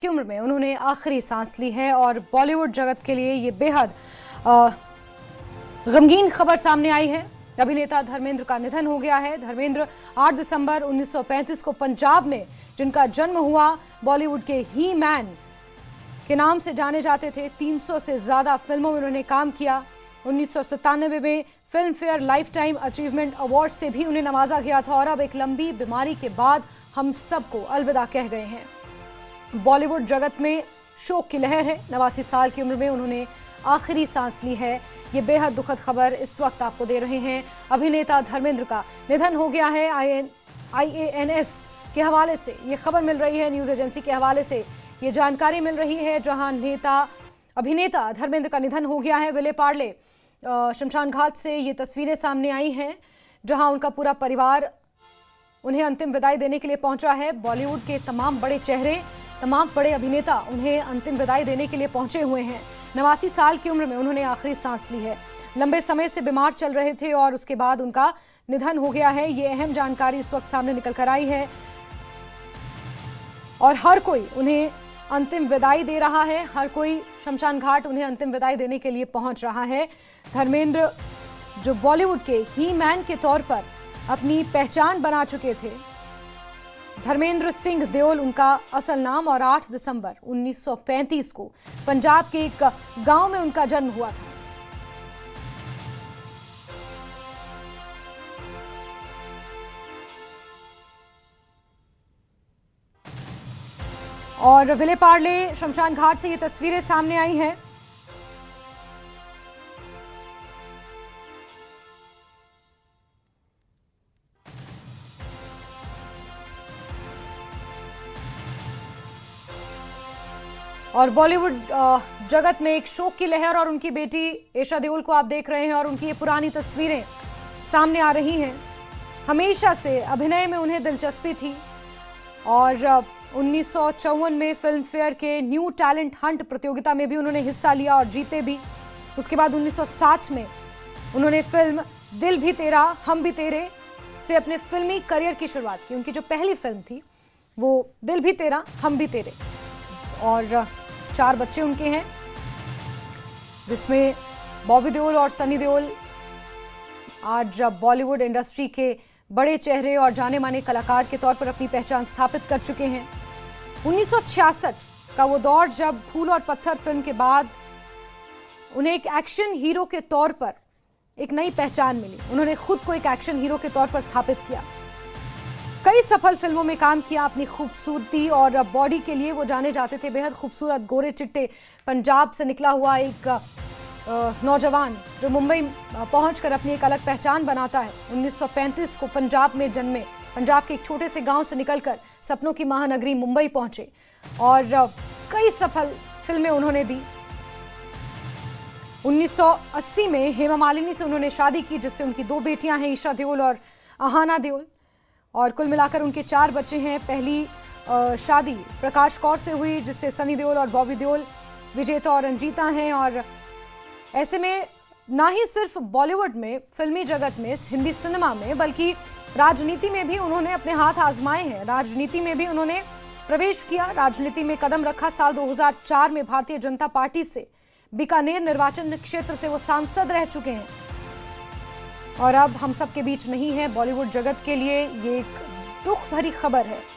की उम्र में उन्होंने आखिरी सांस ली है और बॉलीवुड जगत के लिए ये बेहद गमगीन खबर सामने आई है। अभिनेता धर्मेंद्र का निधन हो गया है। धर्मेंद्र 8 दिसंबर 1935 को पंजाब में जिनका जन्म हुआ, बॉलीवुड के ही मैन के नाम से जाने जाते थे। 300 से ज्यादा फिल्मों में उन्होंने काम किया। 1997 में film fair life time achievement award से भी उन्हें नवाजा गया था और अब एक लंबी बीमारी के बाद हम सबको अलविदा कह गए हैं। बॉलीवुड जगत में शोक की लहर है। 89 साल की उम्र में उन्होंने आखिरी सांस ली है। ये बेहद दुखद खबर इस वक्त आपको दे रहे हैं। अभिनेता धर्मेंद्र का निधन हो गया है। IANS के हवाले से ये खबर मिल रही है, न्यूज एजेंसी के हवाले से ये जानकारी मिल रही है, जहां अभिनेता धर्मेंद्र का निधन हो गया है। विले पार्ले शमशान घाट से ये तस्वीरें सामने आई हैं, जहां उनका पूरा परिवार उन्हें अंतिम विदाई देने के लिए पहुंचा है। बॉलीवुड के तमाम बड़े चेहरे, तमाम बड़े अभिनेता उन्हें अंतिम विदाई देने के लिए पहुंचे हुए हैं। 89 साल की उम्र में उन्होंने आखिरी सांस ली है। लंबे समय से बीमार चल रहे थे और उसके बाद उनका निधन हो गया है। ये अहम जानकारी इस वक्त सामने निकल कर आई है और हर कोई उन्हें अंतिम विदाई दे रहा है। हर कोई शमशान घाट उन्हें अंतिम विदाई देने के लिए पहुंच रहा है। धर्मेंद्र जो बॉलीवुड के ही मैन के तौर पर अपनी पहचान बना चुके थे, धर्मेंद्र सिंह देओल उनका असल नाम, और 8 दिसंबर 1935 को पंजाब के एक गांव में उनका जन्म हुआ था। और विले पार्ले शमशान घाट से ये तस्वीरें सामने आई हैं। और बॉलीवुड जगत में एक शोक की लहर, और उनकी बेटी एशा देओल को आप देख रहे हैं और उनकी ये पुरानी तस्वीरें सामने आ रही हैं। हमेशा से अभिनय में उन्हें दिलचस्पी थी और 1954 में फिल्म फेयर के न्यू टैलेंट हंट प्रतियोगिता में भी उन्होंने हिस्सा लिया और जीते भी। उसके बाद 1960 में उन्होंने फिल्म दिल भी तेरा हम भी तेरे से अपने फिल्मी करियर की शुरुआत की। उनकी जो पहली फिल्म थी वो दिल भी तेरा हम भी तेरे, और 4 बच्चे उनके हैं, जिसमें बॉबी देओल और सनी देओल आज बॉलीवुड इंडस्ट्री के बड़े चेहरे और जाने माने कलाकार के तौर पर अपनी पहचान स्थापित कर चुके हैं। 1966 का वो दौर जब फूल और पत्थर फिल्म के बाद उन्हें एक एक्शन हीरो के तौर पर एक नई पहचान मिली। उन्होंने खुद को एक एक्शन हीरो के तौर पर स्थापित किया। कई सफल फिल्मों में काम किया। अपनी खूबसूरती और बॉडी के लिए वो जाने जाते थे। बेहद खूबसूरत, गोरे चिट्टे, पंजाब से निकला हुआ एक नौजवान जो मुंबई पहुंचकर अपनी एक अलग पहचान बनाता है। 1935 को पंजाब में जन्मे, पंजाब के एक छोटे से गांव से निकलकर सपनों की महानगरी मुंबई पहुंचे और कई सफल फिल्में उन्होंने दी। 1980 में हेमा मालिनी से उन्होंने शादी की, जिससे उनकी 2 बेटियां हैं, ईशा देओल और आहाना देओल, और कुल मिलाकर उनके 4 बच्चे हैं। पहली शादी प्रकाश कौर से हुई, जिससे सनी देओल और बॉबी देओल विजेता और रंजीता हैं। और ऐसे में ना ही सिर्फ बॉलीवुड में, फिल्मी जगत में, हिंदी सिनेमा में, बल्कि राजनीति में भी उन्होंने अपने हाथ आजमाए हैं। राजनीति में भी उन्होंने प्रवेश किया, राजनीति में कदम रखा। साल 2004 में भारतीय जनता पार्टी से बीकानेर निर्वाचन क्षेत्र से वो सांसद रह चुके हैं और अब हम सब के बीच नहीं है। बॉलीवुड जगत के लिए ये एक दुख भरी खबर है।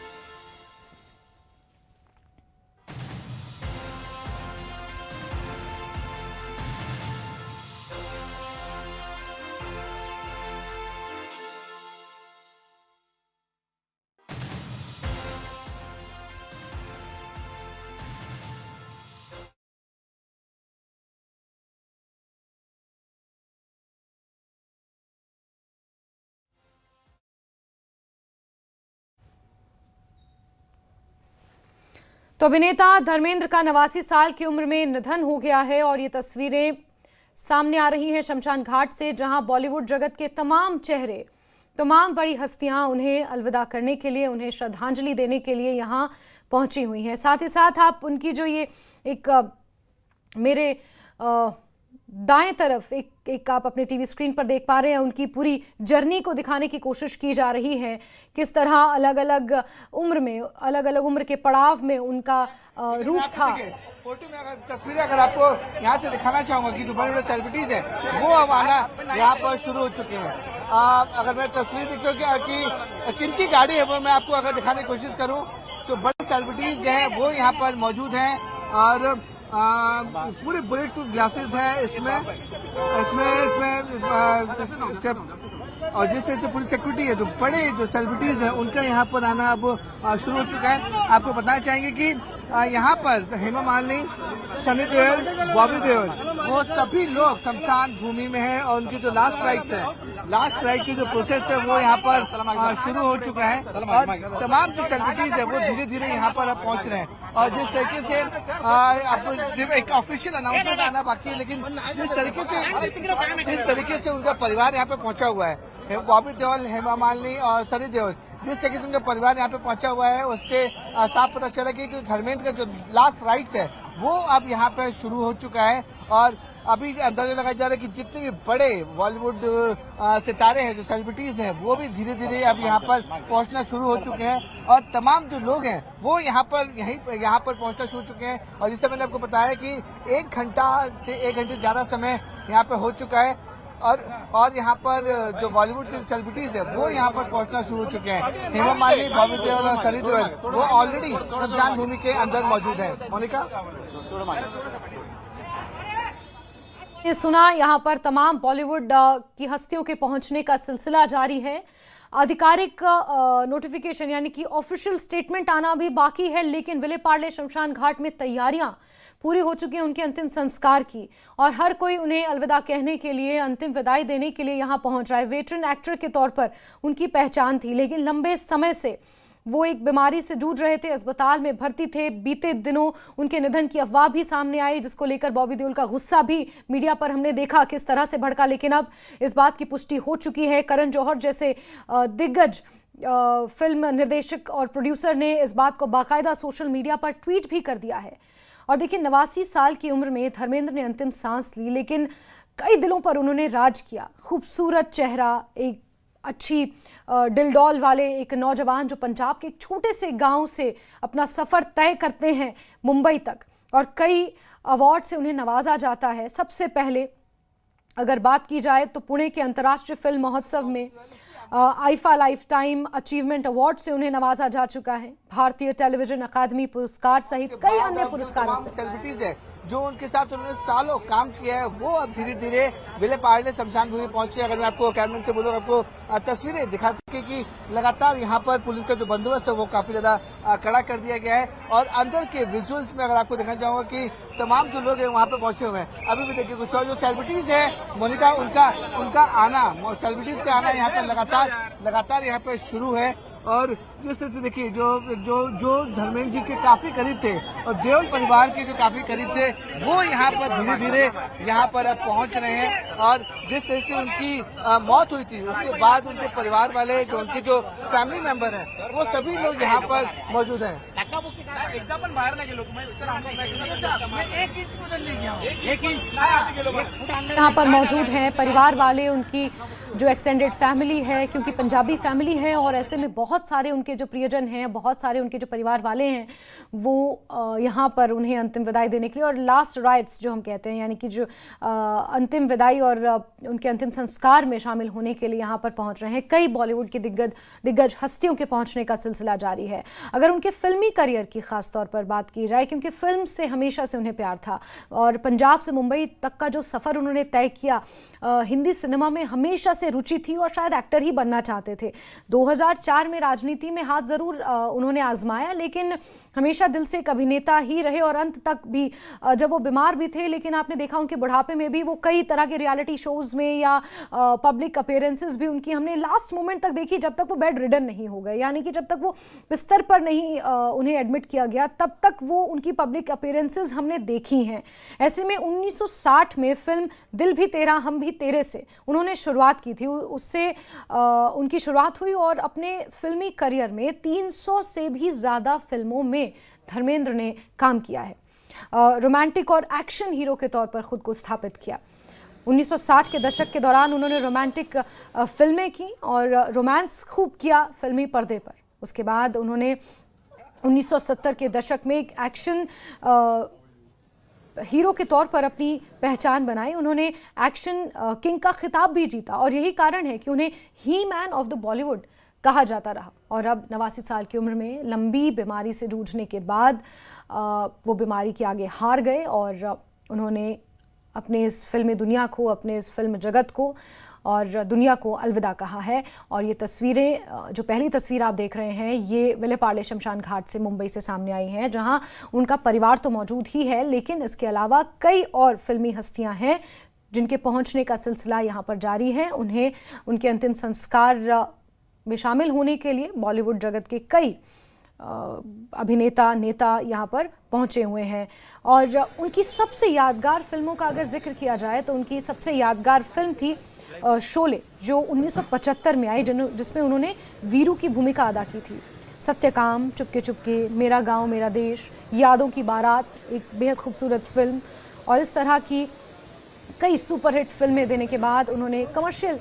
तो अभिनेता धर्मेंद्र का 89 साल की उम्र में निधन हो गया है और ये तस्वीरें सामने आ रही हैं शमशान घाट से, जहां बॉलीवुड जगत के तमाम चेहरे, तमाम बड़ी हस्तियां उन्हें अलविदा करने के लिए, उन्हें श्रद्धांजलि देने के लिए यहां पहुंची हुई हैं। साथ ही साथ आप उनकी जो ये एक मेरे दाएं तरफ एक आप अपने टीवी स्क्रीन पर देख पा रहे हैं, उनकी पूरी जर्नी को दिखाने की कोशिश की जा रही है। किस तरह अलग अलग उम्र के पड़ाव में उनका रूप था। फोटो में अगर तस्वीरें अगर आपको यहाँ से दिखाना चाहूंगा कि जो बड़े बड़े सेलिब्रिटीज हैं वो अब आना यहाँ पर शुरू हो चुके हैं। अगर मैं तस्वीर देखूँ कि किनकी गाड़ी है वो मैं आपको अगर दिखाने की कोशिश करूँ तो बड़े सेलिब्रिटीज जो है वो यहाँ पर मौजूद हैं और पूरे बुलेट प्रूफ ग्लासेस हैं इसमें और जिस तरह से पूरी सिक्योरिटी है तो बड़े जो सेलिब्रिटीज हैं उनका यहाँ पर आना अब शुरू हो चुका है। आपको बताना चाहेंगे कि यहाँ पर हेमा मालिनी, सनी देओल, बॉबी देओल वो सभी लोग शमशान भूमि में हैं और उनकी जो लास्ट राइट की जो प्रोसेस है वो यहाँ पर शुरू हो चुका है और तमाम जो सेलिब्रिटीज है वो धीरे धीरे यहाँ पर अब पहुँच रहे हैं। और जिस तरीके से अब सिर्फ एक ऑफिशियल अनाउंसमेंट आना बाकी है, लेकिन जिस तरीके से उनका परिवार यहाँ पे पहुंचा हुआ है, बॉबी देओल, हेमा मालिनी और सनी देओल, जिस तरीके से उनका परिवार यहाँ पे पहुंचा हुआ है उससे साफ पता चला कि जो धर्मेंद्र का जो लास्ट राइट्स है वो अब यहाँ पे शुरू हो चुका है। और अभी अंदाजा लगाया जा रहा है कि जितने भी बड़े बॉलीवुड सितारे हैं, जो सेलिब्रिटीज हैं, वो भी धीरे धीरे अब यहाँ पर पहुंचना शुरू हो चुके हैं और तमाम जो लोग हैं वो यहाँ पर पहुंचना शुरू हो चुके हैं। और जिससे मैंने आपको बताया कि 1 घंटा से 1 घंटे ज्यादा समय यहाँ पे हो चुका है और यहाँ पर जो बॉलीवुड के सेलिब्रिटीज है वो यहाँ पर पहुंचना शुरू हो चुके हैं। हेमा मालिनी, बॉबी देओल और सनी देओल वो ऑलरेडी शमशान भूमि के अंदर मौजूद है। मोनिका, ये सुना, यहाँ पर तमाम बॉलीवुड की हस्तियों के पहुंचने का सिलसिला जारी है। आधिकारिक नोटिफिकेशन यानी कि ऑफिशियल स्टेटमेंट आना भी बाकी है, लेकिन विले पार्ले शमशान घाट में तैयारियां पूरी हो चुकी हैं उनके अंतिम संस्कार की और हर कोई उन्हें अलविदा कहने के लिए, अंतिम विदाई देने के लिए यहाँ पहुंच रहा है। वेटरन एक्टर के तौर पर उनकी पहचान थी, लेकिन लंबे समय से वो एक बीमारी से जूझ रहे थे, अस्पताल में भर्ती थे। बीते दिनों उनके निधन की अफवाह भी सामने आई, जिसको लेकर बॉबी देओल का गुस्सा भी मीडिया पर हमने देखा किस तरह से भड़का, लेकिन अब इस बात की पुष्टि हो चुकी है। करण जौहर जैसे दिग्गज फिल्म निर्देशक और प्रोड्यूसर ने इस बात को बाकायदा सोशल मीडिया पर ट्वीट भी कर दिया है। और देखिए, 89 साल की उम्र में धर्मेंद्र ने अंतिम सांस ली, लेकिन कई दिलों पर उन्होंने राज किया। खूबसूरत चेहरा, एक अच्छी डिलडॉल वाले एक नौजवान जो पंजाब के एक छोटे से गांव से अपना सफ़र तय करते हैं मुंबई तक, और कई अवार्ड से उन्हें नवाजा जाता है। सबसे पहले अगर बात की जाए तो पुणे के अंतर्राष्ट्रीय फिल्म महोत्सव में IIFA life time achievement award से उन्हें नवाजा जा चुका है। भारतीय टेलीविजन अकादमी पुरस्कार सहित कई अन्य पुरस्कारों से सेलिब्रिटीज है जो उनके साथ उन्होंने सालों काम किया है वो अब धीरे धीरे विले पार्ले शमशान भूमि पहुंचे। अगर मैं आपको कैमरे से बोलूँ, आपको तस्वीरें दिखा सके कि लगातार यहाँ पर पुलिस का जो बंदोबस्त है वो काफी ज्यादा कड़ा कर दिया गया है। और अंदर के विजुअल्स में अगर आपको दिखाना चाहूंगा कि तमाम जो लोग हैं वहाँ पे पहुंचे हुए हैं। अभी भी देखिए कुछ और जो सेलिब्रिटीज है, मोनिका, उनका आना, सेलिब्रिटीज का आना यहाँ पे लगातार यहाँ पे शुरू है। और जिस तरह से देखिए जो धर्मेंद्र जी के काफी करीब थे और देओल परिवार के जो काफी करीब थे वो यहाँ पर धीरे धीरे यहाँ पर अब पहुंच रहे हैं। और जिस तरह से उनकी मौत हुई थी उसके बाद उनके परिवार वाले, जो उनके जो फैमिली मेंबर हैं, वो सभी लोग यहाँ पर मौजूद हैं। यहाँ पर मौजूद हैं परिवार वाले, उनकी जो एक्सटेंडेड फैमिली है, क्योंकि पंजाबी फैमिली है और ऐसे में बहुत सारे उनके जो प्रियजन हैं, बहुत सारे उनके जो परिवार वाले हैं, वो यहाँ पर उन्हें अंतिम विदाई देने के लिए और लास्ट राइट्स जो हम कहते हैं, यानी कि जो अंतिम विदाई और उनके अंतिम संस्कार में शामिल होने के लिए यहाँ पर पहुँच रहे हैं। कई बॉलीवुड के दिग्गज हस्तियों के पहुँचने का सिलसिला जारी है। अगर उनके फिल्मी करियर की खास तौर पर बात की जाए, क्योंकि फिल्म से हमेशा से उन्हें प्यार था और पंजाब से मुंबई तक का जो सफ़र उन्होंने तय किया, हिंदी सिनेमा में हमेशा से रुचि थी और शायद एक्टर ही बनना चाहते थे। 2004 में राजनीति में हाथ जरूर उन्होंने आजमाया, लेकिन हमेशा दिल से एक अभिनेता ही रहे और अंत तक भी। जब वो बीमार भी थे, लेकिन आपने देखा उनके बुढ़ापे में भी वो कई तरह के रियलिटी शोज में या पब्लिक अपीयरेंसेस भी उनकी हमने लास्ट मोमेंट तक देखी, जब तक वो बेड रिडन नहीं हो गए, यानी कि जब तक वो बिस्तर पर नहीं उन्हें एडमिट किया गया, तब तक वो उनकी पब्लिक अपीयरेंसेस हमने देखी हैं। ऐसे में 1960 में फिल्म दिल भी तेरा हम भी तेरे से उन्होंने शुरुआत की थी। उससे उनकी शुरुआत हुई और अपने फिल्मी करियर में 300 से भी ज़्यादा फिल्मों में धर्मेंद्र ने काम किया है। रोमांटिक और एक्शन हीरो के तौर पर खुद को स्थापित किया। 1960 के दशक के दौरान उन्होंने रोमांटिक फिल्में की और रोमांस खूब किया फिल्मी पर्दे पर। उसके बाद उन्होंने 1970 के दशक में एक एक्शन हीरो के तौर पर अपनी पहचान बनाई। उन्होंने एक्शन किंग का खिताब भी जीता और यही कारण है कि उन्हें ही मैन ऑफ द बॉलीवुड कहा जाता रहा। और अब 89 साल की उम्र में लंबी बीमारी से जूझने के बाद वो बीमारी के आगे हार गए और उन्होंने अपने इस फिल्मी दुनिया को, अपने इस फिल्म जगत को और दुनिया को अलविदा कहा है। और ये तस्वीरें, जो पहली तस्वीर आप देख रहे हैं, ये विले पार्ले शमशान घाट से मुंबई से सामने आई हैं, जहां उनका परिवार तो मौजूद ही है, लेकिन इसके अलावा कई और फिल्मी हस्तियां हैं जिनके पहुंचने का सिलसिला यहां पर जारी है। उन्हें उनके अंतिम संस्कार में शामिल होने के लिए बॉलीवुड जगत के कई अभिनेता, नेता यहाँ पर पहुंचे हुए हैं। और उनकी सबसे यादगार फिल्मों का अगर जिक्र किया जाए तो उनकी सबसे यादगार फिल्म थी शोले, जो 1975 में आई, जिसमें उन्होंने वीरू की भूमिका अदा की थी। सत्यकाम, चुपके चुपके, मेरा गांव मेरा देश, यादों की बारात, एक बेहद खूबसूरत फिल्म। और इस तरह की कई सुपरहिट फिल्में देने के बाद उन्होंने कमर्शियल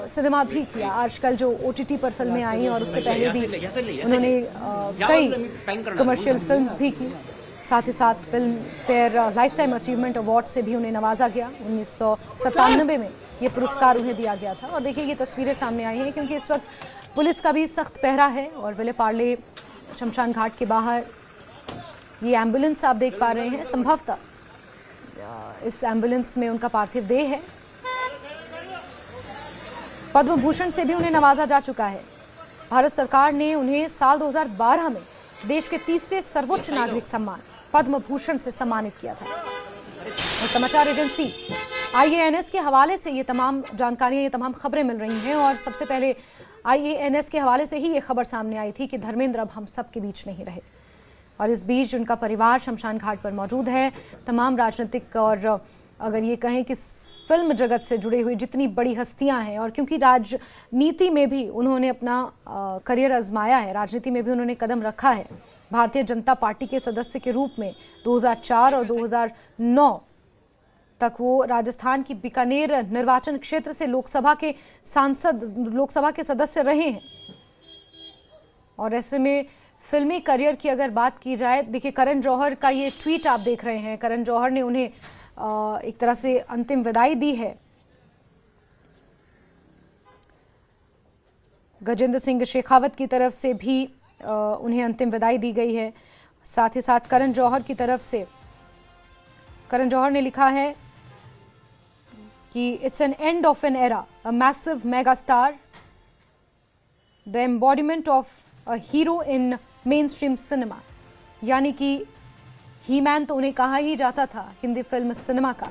सिनेमा भी किया। आजकल जो OTT पर फिल्में आई और उससे पहले भी उन्होंने कई कमर्शियल फिल्म्स भी की। साथ ही साथ film fair life time achievement award से भी उन्हें नवाजा गया। 1997 में ये पुरस्कार उन्हें दिया गया था। और देखिए, ये तस्वीरें सामने आई हैं क्योंकि इस वक्त पुलिस का भी सख्त पहरा है और विले पार्ले शमशान घाट के बाहर ये एम्बुलेंस आप देख पा रहे हैं। संभवतः इस एम्बुलेंस में उनका पार्थिव देह है। पद्म भूषण से भी उन्हें नवाजा जा चुका है। भारत सरकार ने उन्हें साल 2012 में देश के तीसरे सर्वोच्च नागरिक सम्मान पद्म भूषण से सम्मानित किया था। और समाचार एजेंसी IANS के हवाले से ये तमाम जानकारियां, ये तमाम खबरें मिल रही हैं। और सबसे पहले IANS के हवाले से ही ये खबर सामने आई थी कि धर्मेंद्र अब हम सब के बीच नहीं रहे। और इस बीच उनका परिवार शमशान घाट पर मौजूद है। तमाम राजनीतिक और अगर ये कहें कि फिल्म जगत से जुड़ी हुई जितनी बड़ी हस्तियां हैं, और क्योंकि राजनीति में भी उन्होंने अपना करियर आजमाया है, राजनीति में भी उन्होंने कदम रखा है। भारतीय जनता पार्टी के सदस्य के रूप में 2004 और 2009 तक वो राजस्थान की बीकानेर निर्वाचन क्षेत्र से लोकसभा के सदस्य रहे हैं। और ऐसे में फिल्मी करियर की अगर बात की जाए, देखिए करण जौहर का ये ट्वीट आप देख रहे हैं। करण जौहर ने उन्हें एक तरह से अंतिम विदाई दी है। गजेंद्र सिंह शेखावत की तरफ से भी उन्हें अंतिम विदाई दी गई है। साथ ही साथ करण जौहर की तरफ से करण जौहर ने लिखा है कि it's an end of an era, a massive mega star, the embodiment of a hero in main stream cinema. यानी कि ही मैन तो उन्हें कहा ही जाता था हिंदी फिल्म सिनेमा का,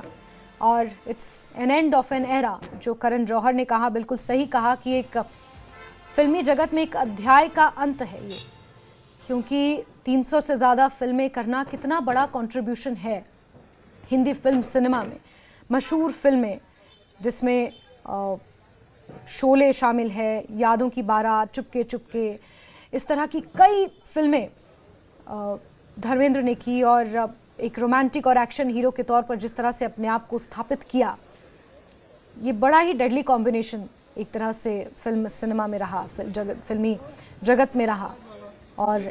और it's an end of an era, जो करण जौहर ने कहा बिल्कुल सही कहा कि एक फिल्मी जगत में एक अध्याय का अंत है ये। क्योंकि 300 से ज़्यादा फिल्में करना कितना बड़ा कंट्रीब्यूशन है हिंदी फिल्म सिनेमा में। मशहूर फिल्में जिसमें शोले शामिल है, यादों की बारात, चुपके चुपके, इस तरह की कई फिल्में धर्मेंद्र ने की। और एक रोमांटिक और एक्शन हीरो के तौर पर जिस तरह से अपने आप को स्थापित किया, ये बड़ा ही डेडली कॉम्बिनेशन एक तरह से फिल्म सिनेमा में रहा, फिल्मी जगत में रहा। और